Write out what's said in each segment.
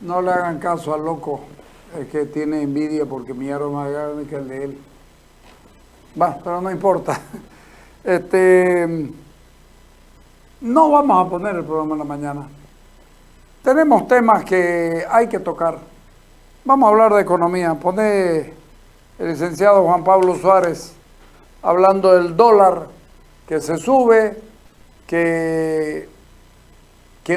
No le hagan caso al loco, es que tiene envidia porque mi aro más grande que el de él. Va, pero no importa. Este, no vamos a poner el programa en la mañana. Tenemos temas que hay que tocar. Vamos a hablar de economía. Pone el licenciado Juan Pablo Suárez hablando del dólar que se sube, que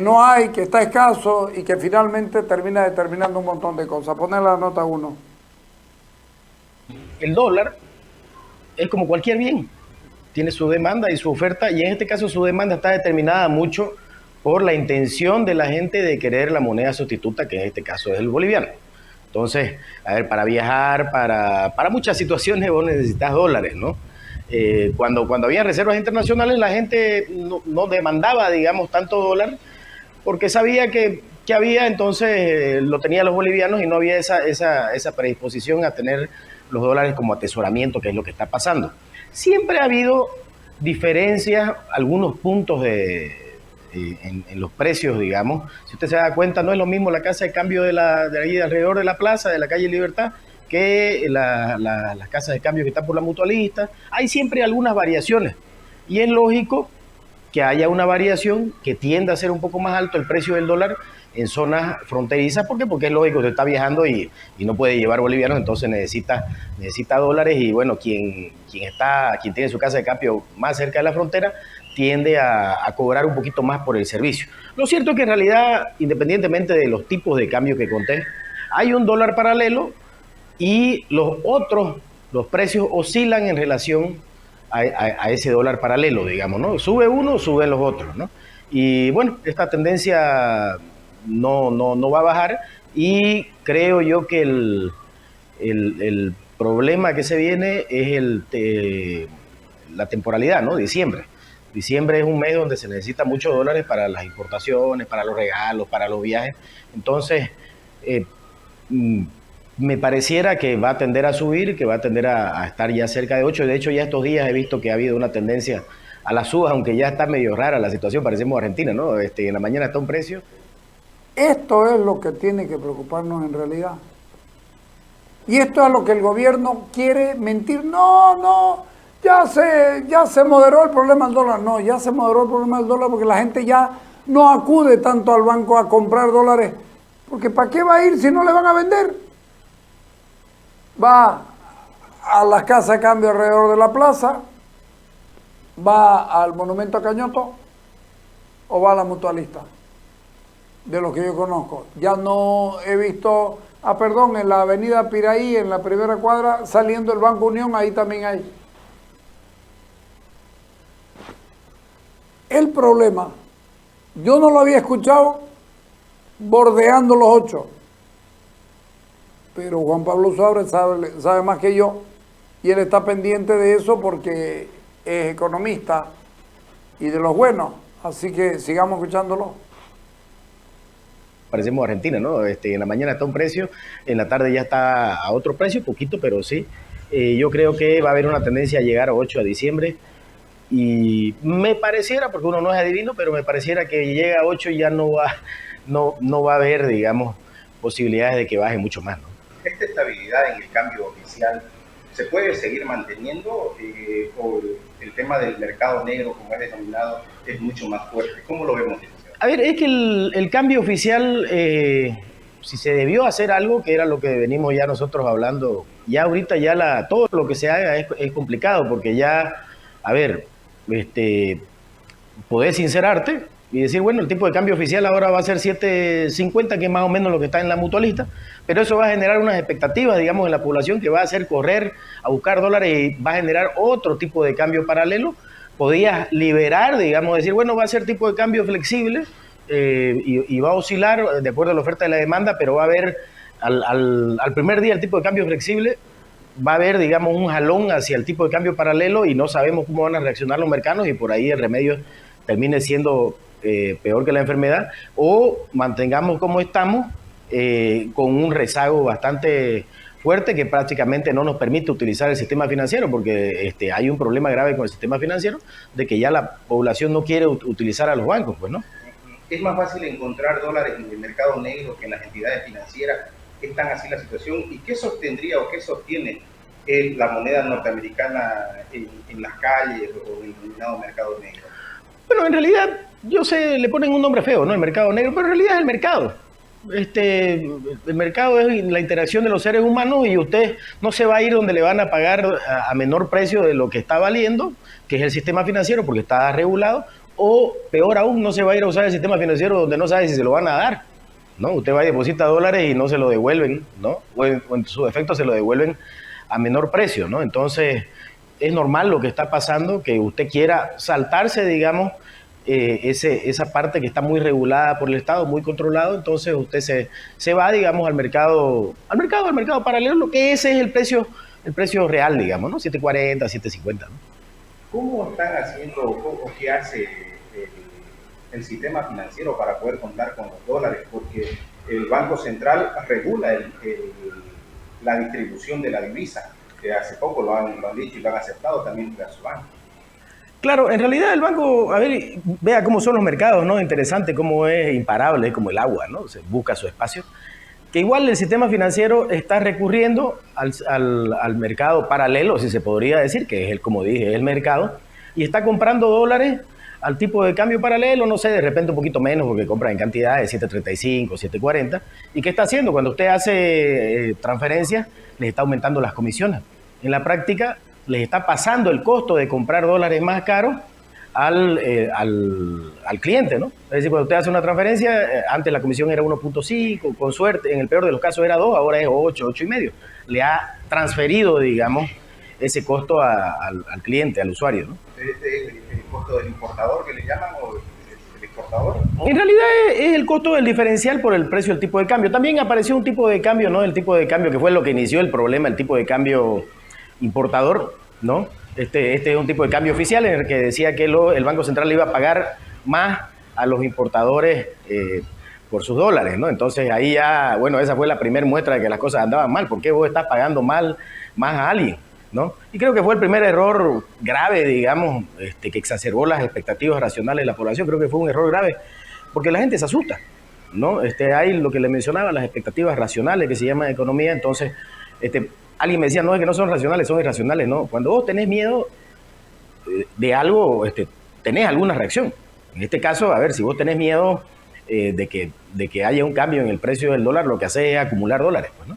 no hay, que está escaso y que finalmente termina determinando un montón de cosas. Poner la nota uno. El dólar es como cualquier bien, tiene su demanda y su oferta, y en este caso su demanda está determinada mucho por la intención de la gente de querer la moneda sustituta, que en este caso es el boliviano. Entonces, a ver, para viajar, para muchas situaciones vos necesitas dólares, ¿no? Cuando había reservas internacionales, la gente no demandaba, digamos, tanto dólar, porque sabía que había, entonces lo tenían los bolivianos y no había esa predisposición a tener los dólares como atesoramiento, que es lo que está pasando. Siempre ha habido diferencias, algunos puntos en los precios, digamos. Si usted se da cuenta, no es lo mismo la casa de cambio de ahí alrededor de la plaza, de la calle Libertad, que las casas de cambio que están por la mutualista. Hay siempre algunas variaciones y es lógico que haya una variación que tienda a ser un poco más alto el precio del dólar en zonas fronterizas. ¿Por qué? Porque es lógico, usted está viajando y no puede llevar bolivianos, entonces necesita dólares, y bueno, quien tiene su casa de cambio más cerca de la frontera tiende a cobrar un poquito más por el servicio. Lo cierto es que en realidad, independientemente de los tipos de cambio que conté, hay un dólar paralelo y los precios oscilan en relación a ese dólar paralelo, digamos, ¿no? Sube uno, suben los otros, ¿no? Y bueno, esta tendencia no va a bajar, y creo yo que el problema que se viene es la temporalidad, ¿no? Diciembre. Diciembre es un mes donde se necesita muchos dólares para las importaciones, para los regalos, para los viajes. Entonces, eh, me pareciera que va a tender a subir, que va a tender a estar ya cerca de 8. De hecho, ya estos días he visto que ha habido una tendencia a la suba, aunque ya está medio rara la situación, parecemos Argentina, ¿no? En la mañana está un precio. Esto es lo que tiene que preocuparnos en realidad. Y esto es lo que el gobierno quiere mentir. No, ya se moderó el problema del dólar. No, ya se moderó el problema del dólar porque la gente ya no acude tanto al banco a comprar dólares. Porque ¿para qué va a ir si no le van a vender? Va a las casas de cambio alrededor de la plaza, va al Monumento a Cañoto o va a la mutualista. De los que yo conozco. Ya no he visto, perdón, en la avenida Piraí, en la primera cuadra, saliendo el Banco Unión, ahí también hay. El problema, yo no lo había escuchado bordeando los 8, pero Juan Pablo Suárez sabe más que yo, y él está pendiente de eso porque es economista y de los buenos, así que sigamos escuchándolo. Parecemos Argentina, ¿no? En la mañana está un precio, en la tarde ya está a otro precio, poquito, pero sí. Yo creo que va a haber una tendencia a llegar a 8 a diciembre, y me pareciera, porque uno no es adivino, pero me pareciera que llega a 8 y ya no va a haber, digamos, posibilidades de que baje mucho más, ¿no? ¿Esta estabilidad en el cambio oficial se puede seguir manteniendo, o el tema del mercado negro, como es denominado, es mucho más fuerte? ¿Cómo lo vemos? A ver, es que el cambio oficial, si se debió hacer algo, que era lo que venimos ya nosotros hablando, ya ahorita ya todo lo que se haga es complicado, porque ya, a ver, podés sincerarte y decir, bueno, el tipo de cambio oficial ahora va a ser 7.50, que es más o menos lo que está en la mutualista, pero eso va a generar unas expectativas, digamos, en la población, que va a hacer correr a buscar dólares y va a generar otro tipo de cambio paralelo. Podías liberar, digamos, decir, bueno, va a ser tipo de cambio flexible, y va a oscilar de acuerdo a la oferta y la demanda, pero va a haber, al primer día el tipo de cambio flexible, va a haber, digamos, un jalón hacia el tipo de cambio paralelo, y no sabemos cómo van a reaccionar los mercados, y por ahí el remedio termine siendo peor que la enfermedad, o mantengamos como estamos, con un rezago bastante fuerte que prácticamente no nos permite utilizar el sistema financiero, porque hay un problema grave con el sistema financiero, de que ya la población no quiere utilizar a los bancos, pues, ¿no? ¿Es más fácil encontrar dólares en el mercado negro que en las entidades financieras? ¿Es tan así la situación? ¿Y qué sostendría o qué sostiene la moneda norteamericana en las calles o en el denominado mercado negro? Bueno, en realidad, yo sé, le ponen un nombre feo, ¿no? El mercado negro, pero en realidad es el mercado. El mercado es la interacción de los seres humanos y usted no se va a ir donde le van a pagar a menor precio de lo que está valiendo, que es el sistema financiero, porque está regulado, o peor aún, no se va a ir a usar el sistema financiero donde no sabe si se lo van a dar, ¿no? Usted va y deposita dólares y no se lo devuelven, ¿no? O en su defecto se lo devuelven a menor precio, ¿no? Entonces, es normal lo que está pasando, que usted quiera saltarse, digamos, esa parte que está muy regulada por el Estado, muy controlado, entonces usted se va, digamos, al mercado paralelo, lo que ese es el precio real, digamos, ¿no? 7.40, 7.50, ¿no? ¿Cómo están haciendo o qué hace el sistema financiero para poder contar con los dólares? Porque el Banco Central regula la distribución de la divisa, que hace poco lo han dicho y lo han aceptado también de su banco. Claro, en realidad el banco, a ver, vea cómo son los mercados, ¿no? Interesante cómo es imparable, es como el agua, ¿no? Se busca su espacio. Que igual el sistema financiero está recurriendo al mercado paralelo, si se podría decir, que es como dije, es el mercado, y está comprando dólares al tipo de cambio paralelo, no sé, de repente un poquito menos, porque compra en cantidades, 7.35, 7.40. ¿Y qué está haciendo? Cuando usted hace transferencias, les está aumentando las comisiones. En la práctica, les está pasando el costo de comprar dólares más caros al cliente, ¿no? Es decir, cuando usted hace una transferencia, antes la comisión era 1.5, con suerte, en el peor de los casos era 2, ahora es 8, 8.5. Le ha transferido, digamos, ese costo al cliente, al usuario, ¿no? ¿El costo del importador que le llaman o el exportador? En realidad es el costo del diferencial por el precio del tipo de cambio. También apareció un tipo de cambio, ¿no? El tipo de cambio que fue lo que inició el problema, el tipo de cambio importador, ¿no? Este es un tipo de cambio oficial en el que decía que el Banco Central le iba a pagar más a los importadores por sus dólares, ¿no? Entonces ahí ya, bueno, esa fue la primera muestra de que las cosas andaban mal. ¿Por qué vos estás pagando más a alguien, ¿no? Y creo que fue el primer error grave, digamos, que exacerbó las expectativas racionales de la población. Creo que fue un error grave porque la gente se asusta, ¿no? Hay lo que le mencionaba, las expectativas racionales que se llama economía. Entonces, alguien me decía, no, es que no son racionales, son irracionales, ¿no? Cuando vos tenés miedo de algo, tenés alguna reacción. En este caso, a ver, si vos tenés miedo de que haya un cambio en el precio del dólar, lo que hace es acumular dólares, pues, ¿no?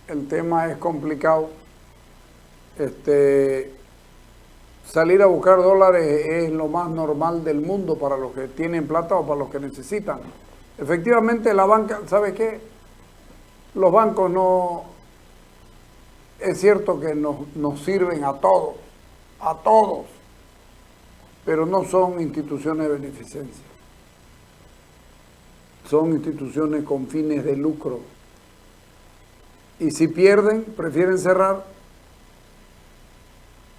El tema es complicado. Salir a buscar dólares es lo más normal del mundo para los que tienen plata o para los que necesitan. Efectivamente, la banca, ¿sabe qué? Los bancos no, es cierto que nos sirven a todos, pero no son instituciones de beneficencia. Son instituciones con fines de lucro. Y si pierden, prefieren cerrar.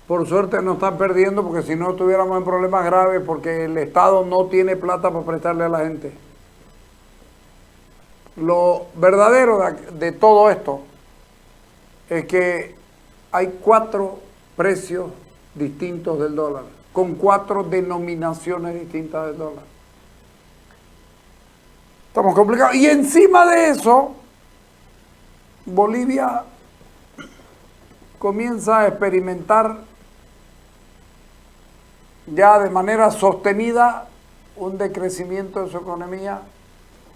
Por suerte no están perdiendo, porque si no estuviéramos en problemas graves, porque el Estado no tiene plata para prestarle a la gente. Lo verdadero de todo esto es que hay 4 precios distintos del dólar, con 4 denominaciones distintas del dólar. Estamos complicados. Y encima de eso, Bolivia comienza a experimentar ya de manera sostenida un decrecimiento de su economía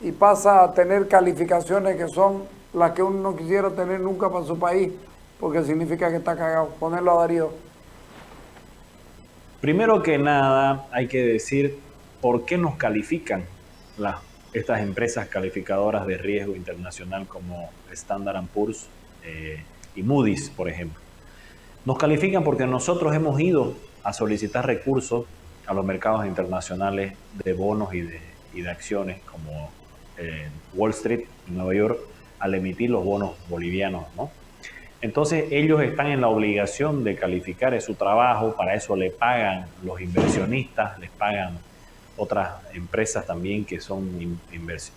y pasa a tener calificaciones que son las que uno no quisiera tener nunca para su país, porque significa que está cagado. Ponerlo a Darío. Primero que nada, hay que decir por qué nos califican estas empresas calificadoras de riesgo internacional como Standard & Poor's y Moody's, por ejemplo. Nos califican porque nosotros hemos ido a solicitar recursos a los mercados internacionales de bonos y de acciones como Wall Street en Nueva York al emitir los bonos bolivianos, ¿no? Entonces ellos están en la obligación de calificar, es su trabajo, para eso le pagan los inversionistas, les pagan otras empresas también que son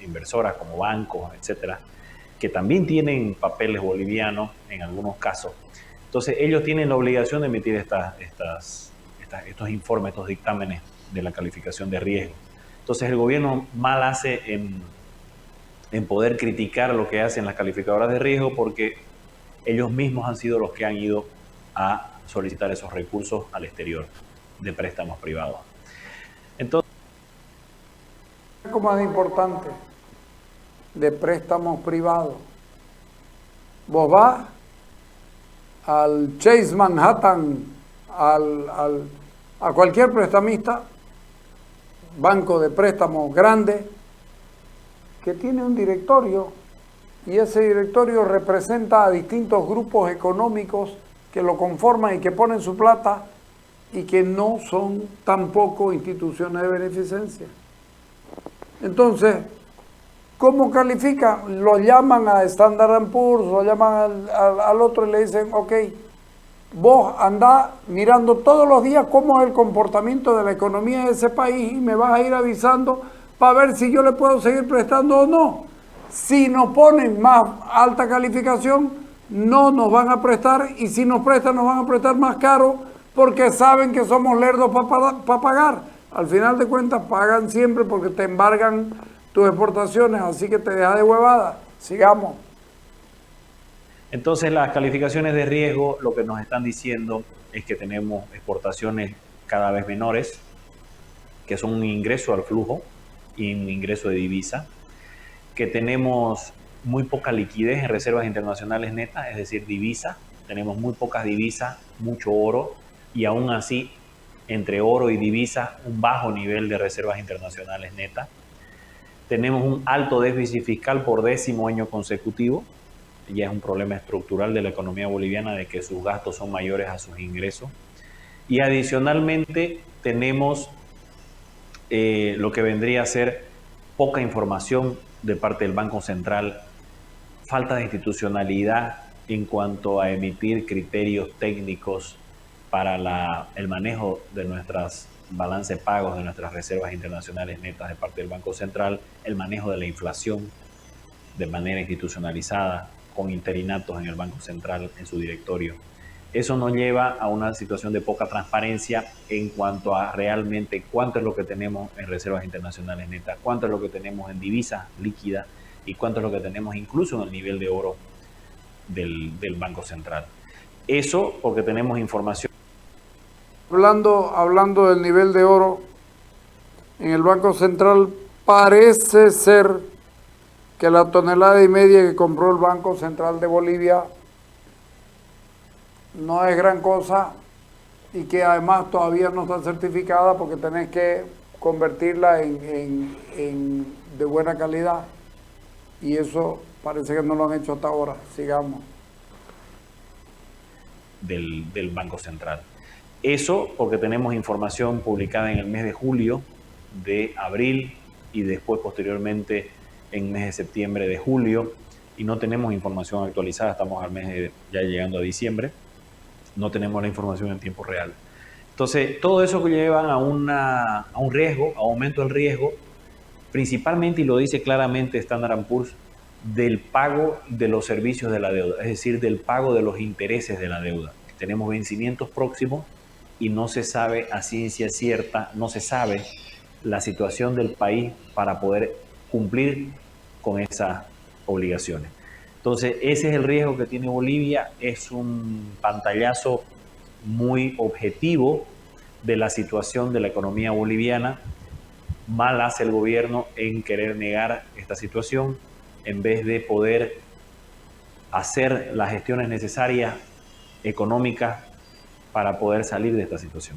inversoras como bancos, etcétera, que también tienen papeles bolivianos en algunos casos. Entonces ellos tienen la obligación de emitir estos informes, estos dictámenes de la calificación de riesgo. Entonces el gobierno mal hace en poder criticar lo que hacen las calificadoras de riesgo, porque ellos mismos han sido los que han ido a solicitar esos recursos al exterior de préstamos privados. Entonces, algo más importante, de préstamos privados. Vos vas al Chase Manhattan, a cualquier prestamista, banco de préstamos grande, que tiene un directorio, y ese directorio representa a distintos grupos económicos que lo conforman y que ponen su plata y que no son tampoco instituciones de beneficencia. Entonces, ¿cómo califica? Lo llaman a Standard & Poor's, lo llaman al otro y le dicen, ok, vos andá mirando todos los días cómo es el comportamiento de la economía de ese país y me vas a ir avisando para ver si yo le puedo seguir prestando o no. Si nos ponen más alta calificación, no nos van a prestar, y si nos prestan, nos van a prestar más caro porque saben que somos lerdos para pagar. Al final de cuentas, pagan siempre porque te embargan tus exportaciones, así que te deja de huevada. Sigamos. Entonces, las calificaciones de riesgo lo que nos están diciendo es que tenemos exportaciones cada vez menores, que son un ingreso al flujo y un ingreso de divisa, que tenemos muy poca liquidez en reservas internacionales netas, es decir, divisa. Tenemos muy pocas divisas, mucho oro, y aún así, entre oro y divisa, un bajo nivel de reservas internacionales netas. Tenemos un alto déficit fiscal por 10º año consecutivo. Ya es un problema estructural de la economía boliviana, de que sus gastos son mayores a sus ingresos. Y adicionalmente tenemos lo que vendría a ser poca información de parte del Banco Central, falta de institucionalidad en cuanto a emitir criterios técnicos para el manejo de nuestras balances pagos, de nuestras reservas internacionales netas de parte del Banco Central, el manejo de la inflación de manera institucionalizada, con interinatos en el Banco Central, en su directorio. Eso nos lleva a una situación de poca transparencia en cuanto a realmente cuánto es lo que tenemos en reservas internacionales netas, cuánto es lo que tenemos en divisa líquida y cuánto es lo que tenemos incluso en el nivel de oro del Banco Central. Eso porque tenemos información. Hablando del nivel de oro, en el Banco Central parece ser que la 1,5 toneladas que compró el Banco Central de Bolivia no es gran cosa, y que además todavía no está certificada porque tenés que convertirla de buena calidad, y eso parece que no lo han hecho hasta ahora. Sigamos. Del Banco Central. Eso porque tenemos información publicada en el mes de julio, de abril y después posteriormente en el mes de septiembre, de julio, y no tenemos información actualizada. Estamos al mes ya llegando a diciembre, no tenemos la información en tiempo real. Entonces, todo eso que lleva a un riesgo, a aumento del riesgo, principalmente, y lo dice claramente Standard & Poor's, del pago de los servicios de la deuda, es decir, del pago de los intereses de la deuda. Tenemos vencimientos próximos y no se sabe a ciencia cierta, no se sabe la situación del país para poder cumplir con esas obligaciones. Entonces, ese es el riesgo que tiene Bolivia. Es un pantallazo muy objetivo de la situación de la economía boliviana. Mal hace el gobierno en querer negar esta situación en vez de poder hacer las gestiones necesarias económicas para poder salir de esta situación.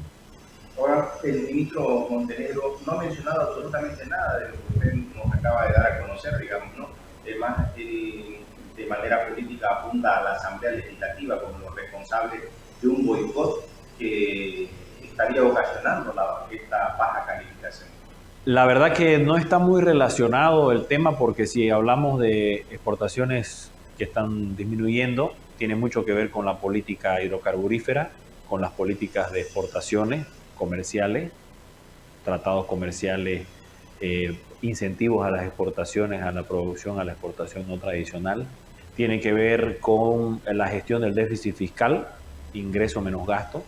Ahora, el ministro Montenegro no ha mencionado absolutamente nada de lo que usted nos acaba de dar a conocer, digamos, ¿no? Además, de manera política apunta a la Asamblea Legislativa como los responsables de un boicot que estaría ocasionando esta baja calificación. La verdad que no está muy relacionado el tema, porque si hablamos de exportaciones que están disminuyendo, tiene mucho que ver con la política hidrocarburífera, con las políticas de exportaciones comerciales, tratados comerciales, incentivos a las exportaciones, a la producción, a la exportación no tradicional. Tiene que ver con la gestión del déficit fiscal, ingreso menos gasto,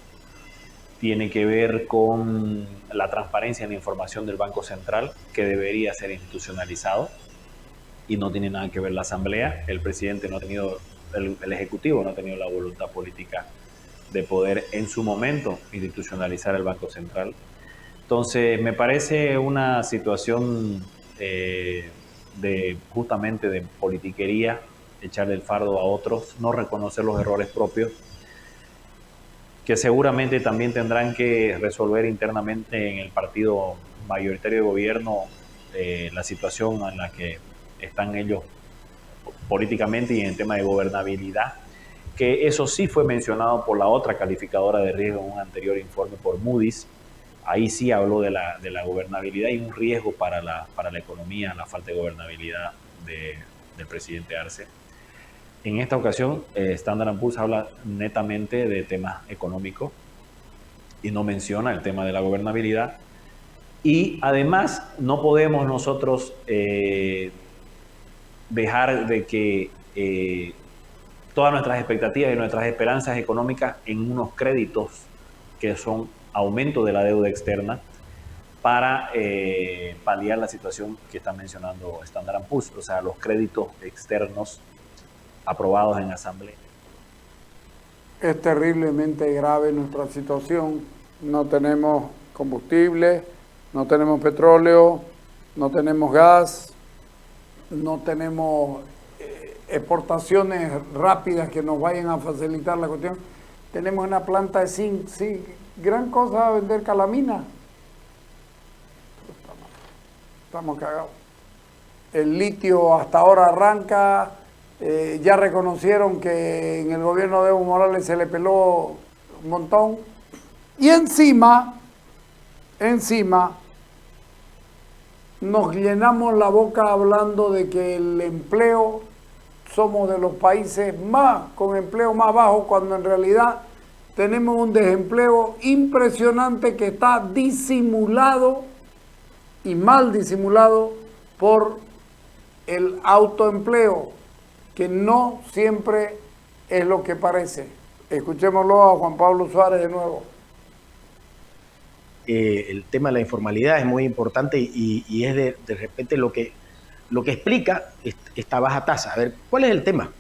tiene que ver con la transparencia en la información del Banco Central, que debería ser institucionalizado, y no tiene nada que ver la Asamblea. El presidente no ha tenido, el Ejecutivo no ha tenido la voluntad política de poder en su momento institucionalizar el Banco Central. Entonces, me parece una situación justamente de politiquería, echarle el fardo a otros, no reconocer los errores propios, que seguramente también tendrán que resolver internamente en el partido mayoritario de gobierno la situación en la que están ellos políticamente y en el tema de gobernabilidad, que eso sí fue mencionado por la otra calificadora de riesgo en un anterior informe por Moody's. Ahí sí habló de la gobernabilidad y un riesgo para la economía, la falta de gobernabilidad del presidente Arce. En esta ocasión, Standard & Poor's habla netamente de temas económicos y no menciona el tema de la gobernabilidad. Y además, no podemos nosotros dejar de que todas nuestras expectativas y nuestras esperanzas económicas en unos créditos que son aumento de la deuda externa para paliar la situación que está mencionando Standard & Poor's, o sea, los créditos externos aprobados en asamblea. Es terriblemente grave nuestra situación. No tenemos combustible, no tenemos petróleo, no tenemos gas, no tenemos exportaciones rápidas que nos vayan a facilitar la cuestión. Tenemos una planta de zinc, sí, gran cosa a vender calamina. Estamos cagados. El litio hasta ahora arranca. Ya reconocieron que en el gobierno de Evo Morales se le peló un montón. Y encima, nos llenamos la boca hablando de que el empleo, somos de los países con empleo más bajo, cuando en realidad tenemos un desempleo impresionante que está disimulado y mal disimulado por el autoempleo, que no siempre es lo que parece. Escuchémoslo a Juan Pablo Suárez de nuevo. El tema de la informalidad es muy importante y es de repente lo que explica esta baja tasa. A ver, ¿cuál es el tema?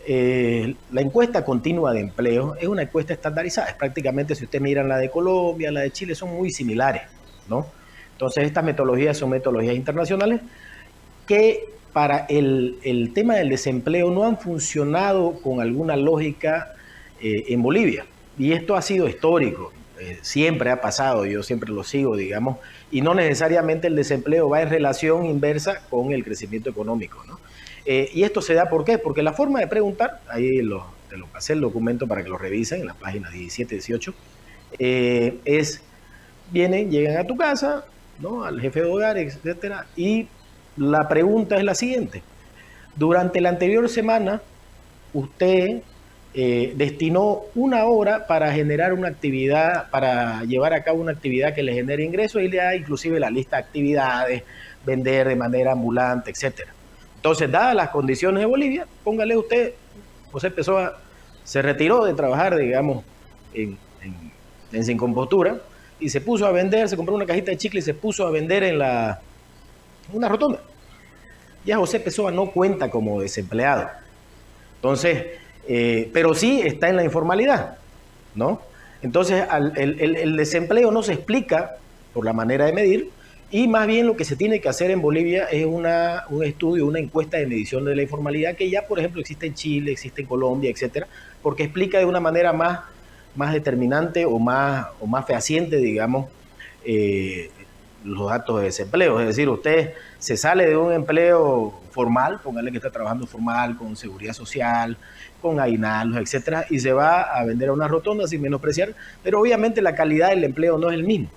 La encuesta continua de empleo es una encuesta estandarizada. Es prácticamente, si usted mira la de Colombia, la de Chile, son muy similares, ¿no? Entonces, estas metodologías son metodologías internacionales que para el tema del desempleo no han funcionado con alguna lógica en Bolivia. Y esto ha sido histórico. Siempre ha pasado, yo siempre lo sigo, digamos, y no necesariamente el desempleo va en relación inversa con el crecimiento económico, ¿no? Y esto se da, ¿por qué? Porque la forma de preguntar, ahí te lo pasé el documento para que lo revisen en las páginas 17 y 18, llegan a tu casa, ¿no? Al jefe de hogar, etcétera, y la pregunta es la siguiente: durante la anterior semana, usted destinó 1 hora para generar una actividad, para llevar a cabo una actividad que le genere ingresos, y le da inclusive la lista de actividades, vender de manera ambulante, etcétera. Entonces, dadas las condiciones de Bolivia, póngale usted, José Pessoa se retiró de trabajar, digamos, en Sin Compostura, y se puso a vender, se compró una cajita de chicle y se puso a vender en una rotonda. Ya José Pessoa no cuenta como desempleado. Entonces, pero sí está en la informalidad, ¿no? Entonces, el desempleo no se explica por la manera de medir, y más bien lo que se tiene que hacer en Bolivia es un estudio, una encuesta de medición de la informalidad, que ya, por ejemplo, existe en Chile, existe en Colombia, etcétera, porque explica de una manera más determinante o más fehaciente, digamos, los datos de desempleo. Es decir, usted se sale de un empleo formal, póngale que está trabajando formal, con seguridad social, con aguinaldos, etcétera, y se va a vender a una rotonda, sin menospreciar, pero obviamente la calidad del empleo no es el mismo.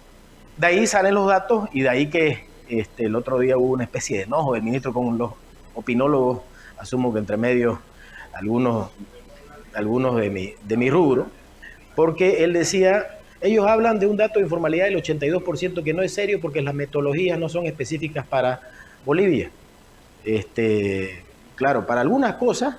De ahí salen los datos, y de ahí que el otro día hubo una especie de enojo del ministro con los opinólogos, asumo que entre medio algunos de mi rubro, porque él decía, ellos hablan de un dato de informalidad del 82% que no es serio porque las metodologías no son específicas para Bolivia. Claro, para algunas cosas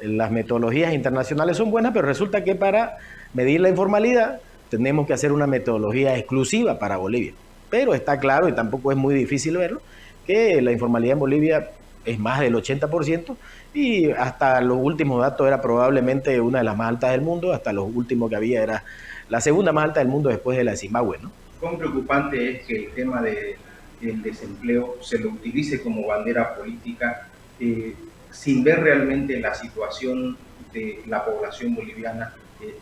las metodologías internacionales son buenas, pero resulta que para medir la informalidad tenemos que hacer una metodología exclusiva para Bolivia. Pero está claro, y tampoco es muy difícil verlo, que la informalidad en Bolivia es más del 80%, y hasta los últimos datos era probablemente una de las más altas del mundo, hasta los últimos que había era la segunda más alta del mundo después de la de Zimbabue, ¿no? Cuán preocupante es que el tema del desempleo se lo utilice como bandera política sin ver realmente la situación de la población boliviana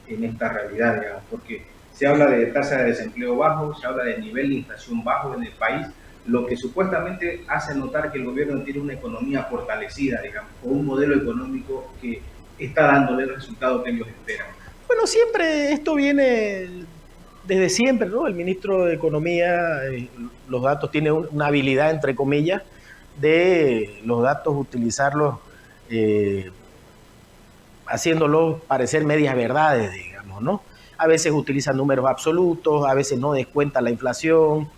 en esta realidad, digamos, porque se habla de tasa de desempleo bajo, se habla de nivel de inflación bajo en el país, lo que supuestamente hace notar que el gobierno tiene una economía fortalecida, digamos, o un modelo económico que está dándole el resultado que ellos esperan. Bueno, siempre esto viene desde siempre, ¿no? El ministro de Economía, los datos, tiene una habilidad, entre comillas, de los datos utilizarlos haciéndolos parecer medias verdades, digamos, ¿no? A veces utiliza números absolutos, a veces no descuenta la inflación.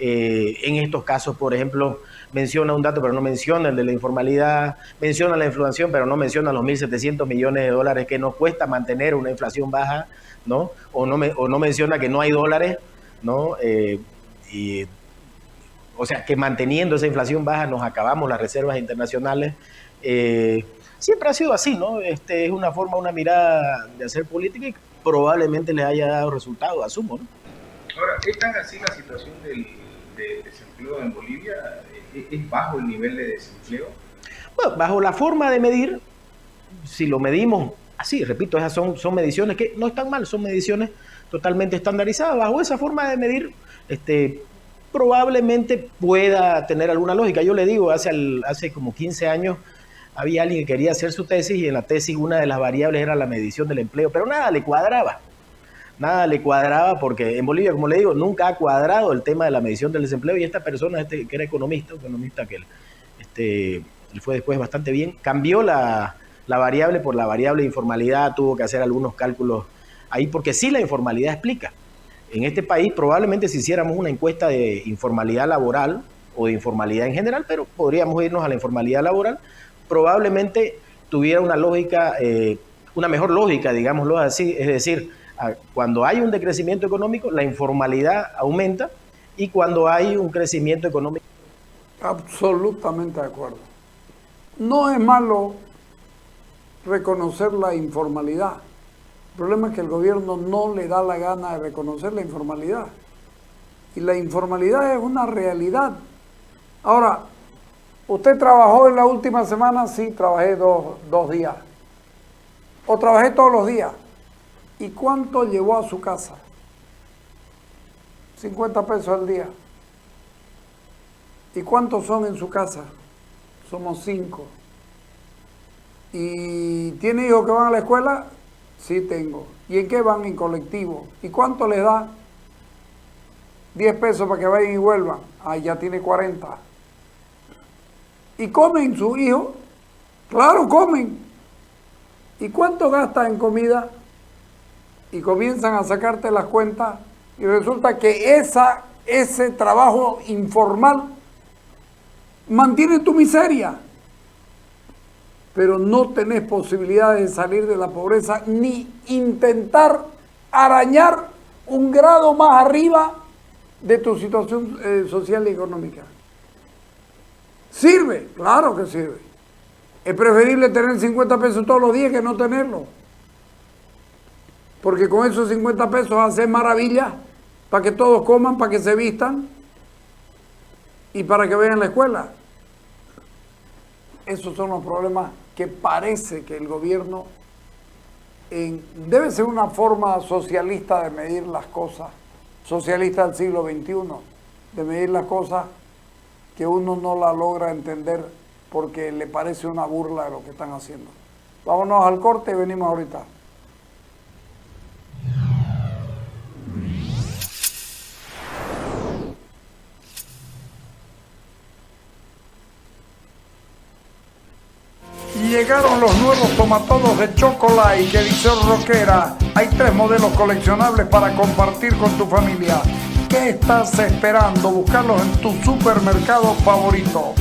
En estos casos, por ejemplo, menciona un dato pero no menciona el de la informalidad, menciona la inflación pero no menciona los 1.700 millones de dólares que nos cuesta mantener una inflación baja, ¿no? O no menciona que no hay dólares, ¿no? O sea, que manteniendo esa inflación baja nos acabamos las reservas internacionales. Siempre ha sido así, ¿no? Es una forma, una mirada de hacer política y probablemente les haya dado resultados, asumo, ¿no? Ahora, ¿es tan así la situación del desempleo en Bolivia? ¿Es bajo el nivel de desempleo? Bueno, bajo la forma de medir, si lo medimos así, repito, esas son mediciones que no están mal, son mediciones totalmente estandarizadas. Bajo esa forma de medir, probablemente pueda tener alguna lógica. Yo le digo, hace como 15 años había alguien que quería hacer su tesis y en la tesis una de las variables era la medición del empleo, pero nada le cuadraba. Nada le cuadraba porque en Bolivia, como le digo, nunca ha cuadrado el tema de la medición del desempleo, y esta persona, que era economista que él fue después bastante bien, cambió la variable por la variable de informalidad, tuvo que hacer algunos cálculos ahí, porque sí la informalidad explica. En este país probablemente si hiciéramos una encuesta de informalidad laboral o de informalidad en general, pero podríamos irnos a la informalidad laboral, probablemente tuviera una lógica, una mejor lógica, digámoslo así, es decir, cuando hay un decrecimiento económico, la informalidad aumenta, y cuando hay un crecimiento económico... Absolutamente de acuerdo. No es malo reconocer la informalidad. El problema es que el gobierno no le da la gana de reconocer la informalidad. Y la informalidad es una realidad. Ahora, ¿usted trabajó en la última semana? Sí, trabajé dos días. ¿O trabajé todos los días? ¿Y cuánto llevó a su casa? 50 pesos al día. ¿Y cuántos son en su casa? Somos 5. ¿Y tiene hijos que van a la escuela? Sí, tengo. ¿Y en qué van? En colectivo. ¿Y cuánto les da? 10 pesos para que vayan y vuelvan. Ah, ya tiene 40. ¿Y comen sus hijos? Claro, comen. ¿Y cuánto gasta en comida? Y comienzan a sacarte las cuentas y resulta que ese trabajo informal mantiene tu miseria, pero no tenés posibilidades de salir de la pobreza ni intentar arañar un grado más arriba de tu situación social y económica. ¿Sirve? Claro que sirve. Es preferible tener 50 pesos todos los días que no tenerlo. Porque con esos 50 pesos hacer maravillas para que todos coman, para que se vistan y para que vayan a la escuela. Esos son los problemas que parece que el gobierno debe ser una forma socialista de medir las cosas, socialista del siglo XXI, de medir las cosas que uno no la logra entender porque le parece una burla de lo que están haciendo. Vámonos al corte y venimos ahorita. Llegaron los nuevos tomatodos de Chocolate que dice Roquera. Hay 3 modelos coleccionables para compartir con tu familia. ¿Qué estás esperando? Buscarlos en tu supermercado favorito.